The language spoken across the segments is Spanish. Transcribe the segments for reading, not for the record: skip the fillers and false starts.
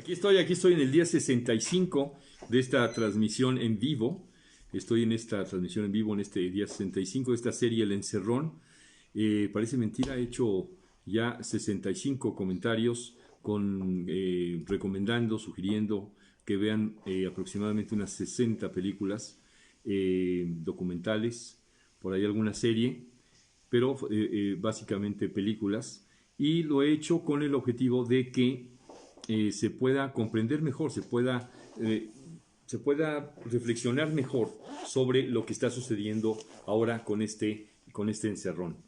Aquí estoy en el día 65 de esta transmisión en vivo. Estoy en esta transmisión en vivo en este día 65 de esta serie El Encerrón. Parece mentira, he hecho ya 65 comentarios recomendando, sugiriendo que vean aproximadamente unas 60 películas documentales, por ahí alguna serie, pero básicamente películas. Y lo he hecho con el objetivo de que se pueda comprender mejor, se pueda reflexionar mejor sobre lo que está sucediendo ahora con este encerrón.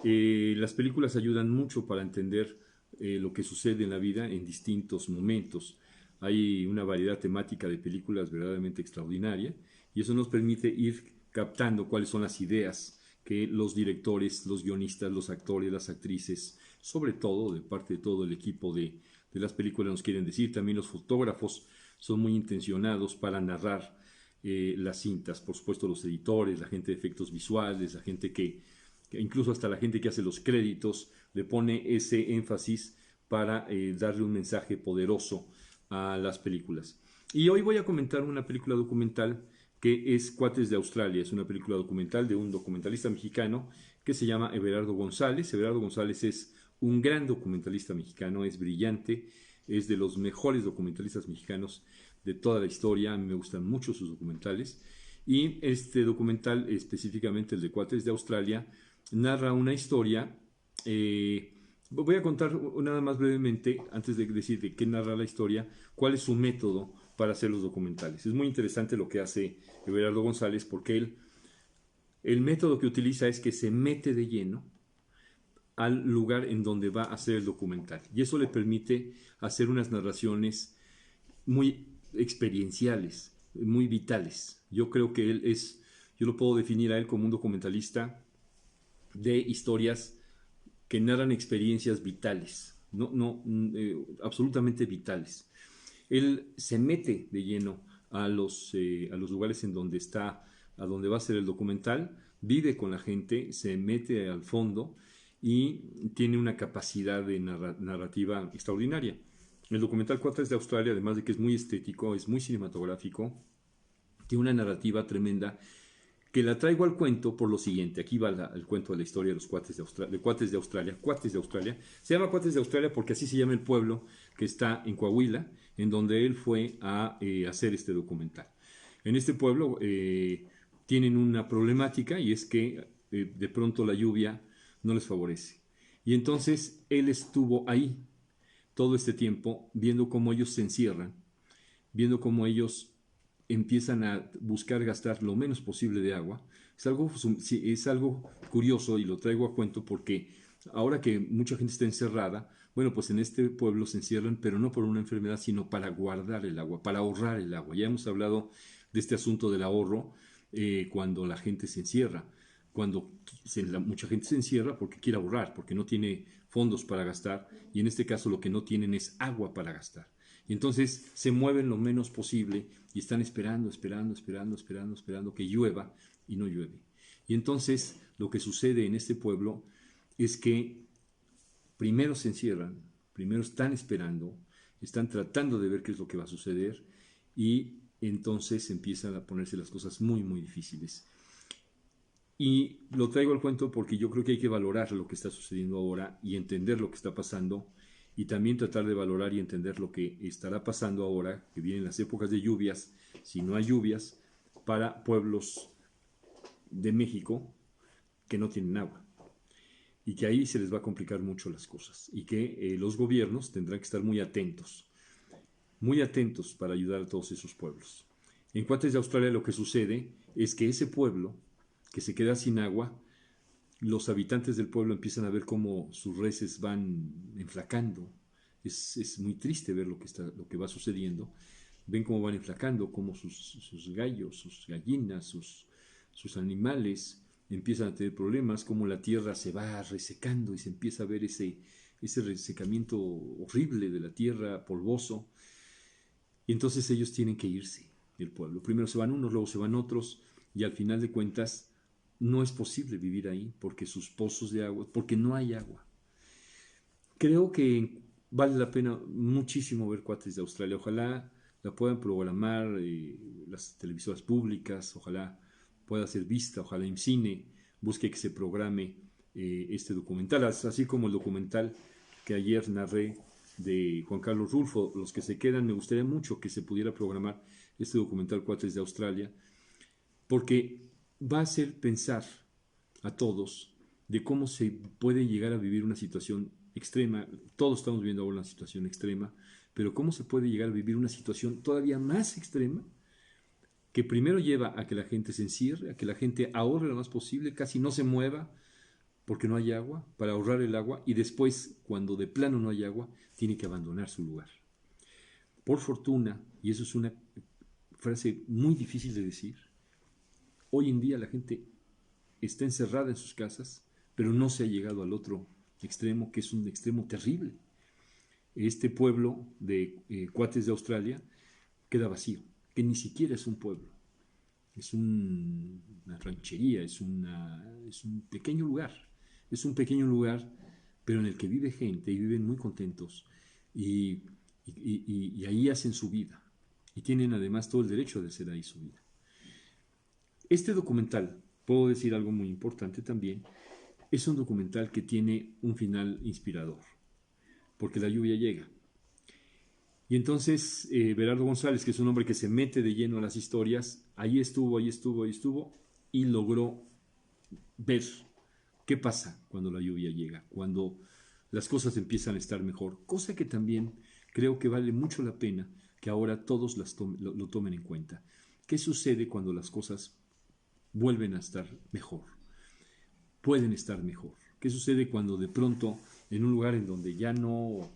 Las películas ayudan mucho para entender lo que sucede en la vida en distintos momentos. Hay una variedad temática de películas verdaderamente extraordinaria y eso nos permite ir captando cuáles son las ideas que los directores, los guionistas, los actores, las actrices, sobre todo de parte de todo el equipo de las películas nos quieren decir. También los fotógrafos son muy intencionados para narrar las cintas. Por supuesto los editores, la gente de efectos visuales, la gente que incluso hasta la gente que hace los créditos le pone ese énfasis para darle un mensaje poderoso a las películas. Y hoy voy a comentar una película documental que es Cuates de Australia. Es una película documental de un documentalista mexicano que se llama Everardo González. Everardo González es un gran documentalista mexicano, es brillante, es de los mejores documentalistas mexicanos de toda la historia. A mí me gustan mucho sus documentales. Y este documental, específicamente el de Cuates de Australia, narra una historia. Voy a contar nada más brevemente, antes de decir de qué narra la historia, cuál es su método para hacer los documentales. Es muy interesante lo que hace Everardo González porque el método que utiliza es que se mete de lleno al lugar en donde va a hacer el documental. Y eso le permite hacer unas narraciones muy experienciales, muy vitales. Yo creo que yo lo puedo definir a él como un documentalista de historias que narran experiencias vitales, absolutamente vitales. Él se mete de lleno a los lugares en donde a donde va a ser el documental, vive con la gente, se mete al fondo y tiene una capacidad de narrativa extraordinaria. El documental Cuates de Australia, además de que es muy estético, es muy cinematográfico, tiene una narrativa tremenda que la traigo al cuento por lo siguiente. Aquí va el cuento de la historia de los Cuates de Australia, Cuates de Australia. Cuates de Australia. Se llama Cuates de Australia porque así se llama el pueblo que está en Coahuila, en donde él fue a hacer este documental. En este pueblo tienen una problemática y es que de pronto la lluvia no les favorece. Y entonces él estuvo ahí todo este tiempo viendo cómo ellos se encierran, viendo cómo ellos empiezan a buscar gastar lo menos posible de agua. Es algo curioso y lo traigo a cuento porque ahora que mucha gente está encerrada, bueno, pues en este pueblo se encierran, pero no por una enfermedad, sino para guardar el agua, para ahorrar el agua. Ya hemos hablado de este asunto del ahorro cuando la gente se encierra. Mucha gente se encierra porque quiere ahorrar, porque no tiene fondos para gastar, y en este caso lo que no tienen es agua para gastar. Y entonces se mueven lo menos posible y están esperando que llueva y no llueve. Y entonces lo que sucede en este pueblo es que primero se encierran, primero están esperando, están tratando de ver qué es lo que va a suceder y entonces empiezan a ponerse las cosas muy, muy difíciles. Y lo traigo al cuento porque yo creo que hay que valorar lo que está sucediendo ahora y entender lo que está pasando y también tratar de valorar y entender lo que estará pasando ahora, que vienen las épocas de lluvias, si no hay lluvias, para pueblos de México que no tienen agua y que ahí se les va a complicar mucho las cosas y que los gobiernos tendrán que estar muy atentos para ayudar a todos esos pueblos. En Cuates de Australia lo que sucede es que ese pueblo que se queda sin agua, los habitantes del pueblo empiezan a ver cómo sus reses van enflacando. Es muy triste ver lo que va sucediendo. Ven cómo van enflacando, cómo sus gallos, sus gallinas, sus animales empiezan a tener problemas, cómo la tierra se va resecando y se empieza a ver ese resecamiento horrible de la tierra, polvoso. Y entonces ellos tienen que irse del pueblo. Primero se van unos, luego se van otros, y al final de cuentas no es posible vivir ahí porque sus pozos de agua, porque no hay agua. Creo que vale la pena muchísimo ver Cuates de Australia. Ojalá la puedan programar las televisoras públicas, ojalá pueda ser vista, ojalá IMCINE busque que se programe este documental, así como el documental que ayer narré de Juan Carlos Rulfo. Los que se quedan, me gustaría mucho que se pudiera programar este documental Cuates de Australia, porque va a hacer pensar a todos de cómo se puede llegar a vivir una situación extrema. Todos estamos viviendo ahora una situación extrema, pero cómo se puede llegar a vivir una situación todavía más extrema, que primero lleva a que la gente se encierre, a que la gente ahorre lo más posible, casi no se mueva porque no hay agua, para ahorrar el agua, y después, cuando de plano no hay agua, tiene que abandonar su lugar. Por fortuna, y eso es una frase muy difícil de decir, hoy en día la gente está encerrada en sus casas, pero no se ha llegado al otro extremo, que es un extremo terrible. Este pueblo de Cuates de Australia queda vacío, que ni siquiera es un pueblo, es una ranchería, es un pequeño lugar, pero en el que vive gente y viven muy contentos y, y ahí hacen su vida y tienen además todo el derecho de hacer ahí su vida. Este documental, puedo decir algo muy importante también, es un documental que tiene un final inspirador, porque la lluvia llega. Y entonces Berardo González, que es un hombre que se mete de lleno a las historias, ahí estuvo, y logró ver qué pasa cuando la lluvia llega, cuando las cosas empiezan a estar mejor, cosa que también creo que vale mucho la pena que ahora todos lo tomen en cuenta. ¿Qué sucede cuando las cosas vuelven a estar mejor? Pueden estar mejor. ¿Qué sucede cuando de pronto en un lugar en donde ya no,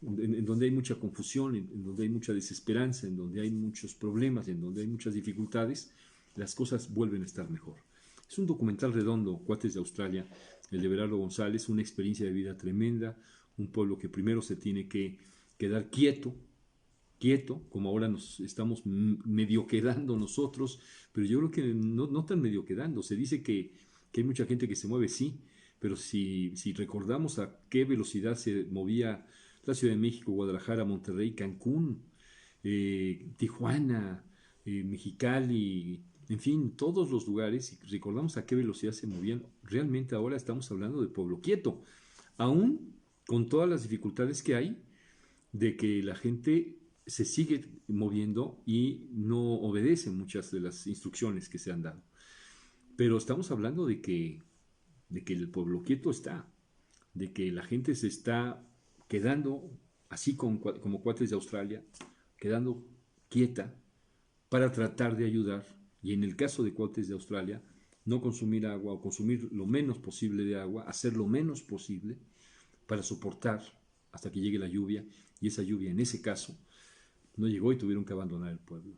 en donde hay mucha confusión, en donde hay mucha desesperanza, en donde hay muchos problemas, en donde hay muchas dificultades, las cosas vuelven a estar mejor? Es un documental redondo, Cuates de Australia, el de Berardo González, una experiencia de vida tremenda, un pueblo que primero se tiene que quedar quieto, como ahora nos estamos medio quedando nosotros, pero yo creo que no tan medio quedando. Se dice que hay mucha gente que se mueve, sí, pero si recordamos a qué velocidad se movía la Ciudad de México, Guadalajara, Monterrey, Cancún, Tijuana, Mexicali, en fin, todos los lugares, si recordamos a qué velocidad se movían, realmente ahora estamos hablando de pueblo quieto, aún con todas las dificultades que hay de que la gente se sigue moviendo y no obedece muchas de las instrucciones que se han dado. Pero estamos hablando de que el pueblo quieto está, de que la gente se está quedando, así como Cuates de Australia, quedando quieta para tratar de ayudar, y en el caso de Cuates de Australia, no consumir agua o consumir lo menos posible de agua, hacer lo menos posible para soportar hasta que llegue la lluvia, y esa lluvia en ese caso no llegó y tuvieron que abandonar el pueblo.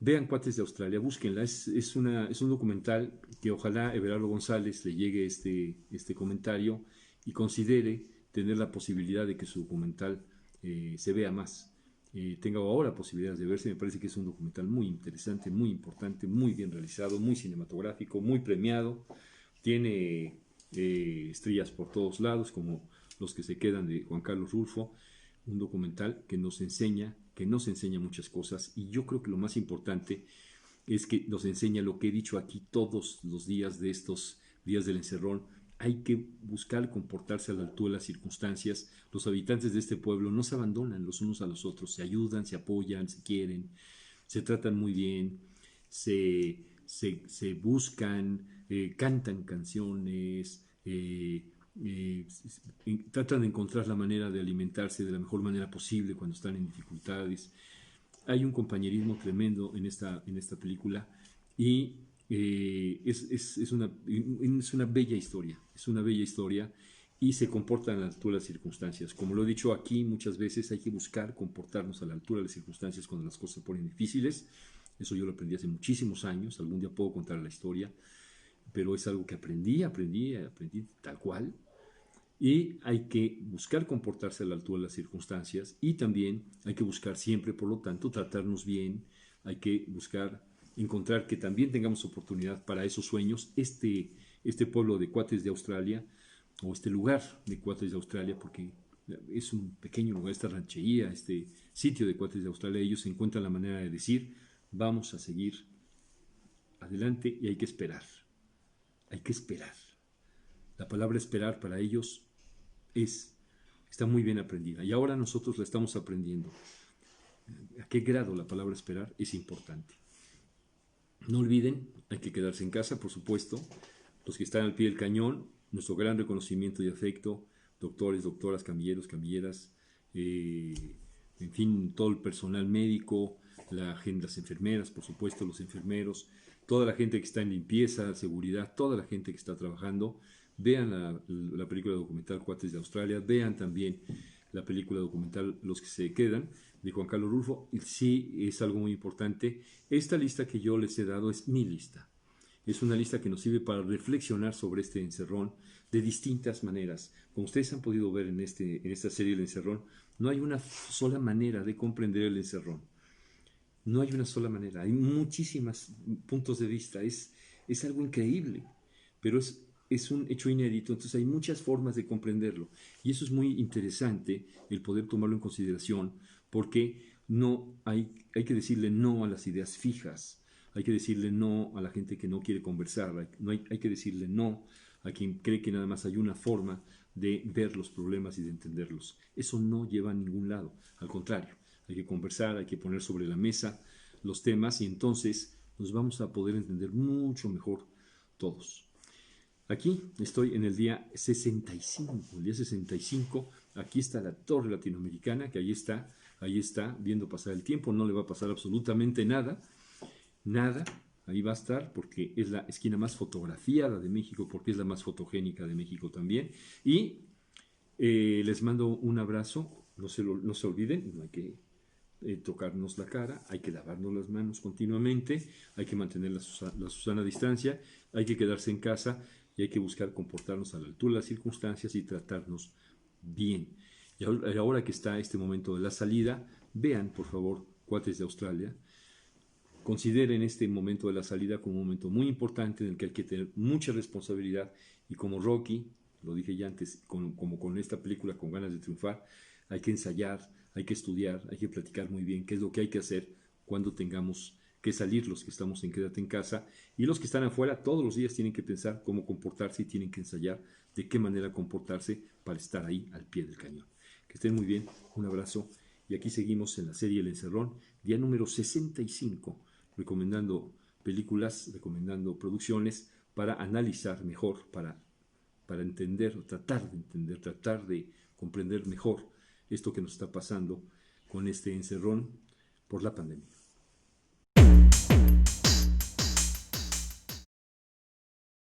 Vean Cuates de Australia, búsquenla, es un documental que ojalá Everardo González le llegue este comentario y considere tener la posibilidad de que su documental se vea más, tenga ahora posibilidades de verse. Me parece que es un documental muy interesante, muy importante, muy bien realizado, muy cinematográfico, muy premiado, tiene estrellas por todos lados, como Los que se quedan de Juan Carlos Rulfo, un documental que nos enseña muchas cosas, y yo creo que lo más importante es que nos enseña lo que he dicho aquí todos los días de estos días del encerrón. Hay que buscar comportarse a la altura de las circunstancias. Los habitantes de este pueblo no se abandonan los unos a los otros, se ayudan, se apoyan, se quieren, se tratan muy bien, se buscan, cantan canciones, tratan de encontrar la manera de alimentarse de la mejor manera posible cuando están en dificultades. Hay un compañerismo tremendo en esta película, y es una bella historia, y se comportan a la altura de las circunstancias. Como lo he dicho aquí muchas veces, hay que buscar comportarnos a la altura de las circunstancias cuando las cosas se ponen difíciles. Eso yo lo aprendí hace muchísimos años, algún día puedo contar la historia, pero es algo que aprendí tal cual. Y hay que buscar comportarse a la altura de las circunstancias, y también hay que buscar siempre, por lo tanto, tratarnos bien. Hay que buscar encontrar que también tengamos oportunidad para esos sueños. Este pueblo de Cuates de Australia, o este lugar de Cuates de Australia, porque es un pequeño lugar, esta ranchería, este sitio de Cuates de Australia. Ellos encuentran la manera de decir, vamos a seguir adelante y hay que esperar. Hay que esperar. La palabra esperar para ellos está muy bien aprendida y ahora nosotros la estamos aprendiendo. ¿A qué grado la palabra esperar es importante? No olviden, hay que quedarse en casa, por supuesto. Los que están al pie del cañón, nuestro gran reconocimiento y afecto, doctores, doctoras, camilleros, camilleras, en fin, todo el personal médico, las enfermeras, por supuesto, los enfermeros, toda la gente que está en limpieza, seguridad, toda la gente que está trabajando. Vean la película documental Cuates de Australia, vean también la película documental Los que se quedan, de Juan Carlos Rulfo. Y sí, es algo muy importante. Esta lista que yo les he dado es mi lista. Es una lista que nos sirve para reflexionar sobre este encerrón de distintas maneras. Como ustedes han podido ver en esta serie El Encerrón, no hay una sola manera de comprender el encerrón. No hay una sola manera. Hay muchísimos puntos de vista. Es algo increíble, pero es un hecho inédito, entonces hay muchas formas de comprenderlo. Y eso es muy interesante, el poder tomarlo en consideración, porque hay que decirle no a las ideas fijas. Hay que decirle no a la gente que no quiere conversar. Hay que decirle no a quien cree que nada más hay una forma de ver los problemas y de entenderlos. Eso no lleva a ningún lado. Al contrario, hay que conversar, hay que poner sobre la mesa los temas y entonces nos vamos a poder entender mucho mejor todos. Aquí estoy en el día 65. El día 65, aquí está la Torre Latinoamericana, que ahí está, viendo pasar el tiempo. No le va a pasar absolutamente nada. Nada, ahí va a estar porque es la esquina más fotografiada de México, porque es la más fotogénica de México también. Y les mando un abrazo, no se olviden, no hay que tocarnos la cara, hay que lavarnos las manos continuamente, hay que mantener la sana distancia, hay que quedarse en casa y hay que buscar comportarnos a la altura de las circunstancias y tratarnos bien. Y ahora que está este momento de la salida, vean por favor Cuates de Australia. Consideren este momento de la salida como un momento muy importante en el que hay que tener mucha responsabilidad y como Rocky, lo dije ya antes, como con esta película Con ganas de triunfar, hay que ensayar, hay que estudiar, hay que platicar muy bien qué es lo que hay que hacer cuando tengamos que salir los que estamos en Quédate en Casa y los que están afuera todos los días tienen que pensar cómo comportarse y tienen que ensayar de qué manera comportarse para estar ahí al pie del cañón. Que estén muy bien, un abrazo y aquí seguimos en la serie El Encerrón, día número 65, recomendando películas, recomendando producciones para analizar mejor, para entender, tratar de comprender mejor esto que nos está pasando con este encerrón por la pandemia.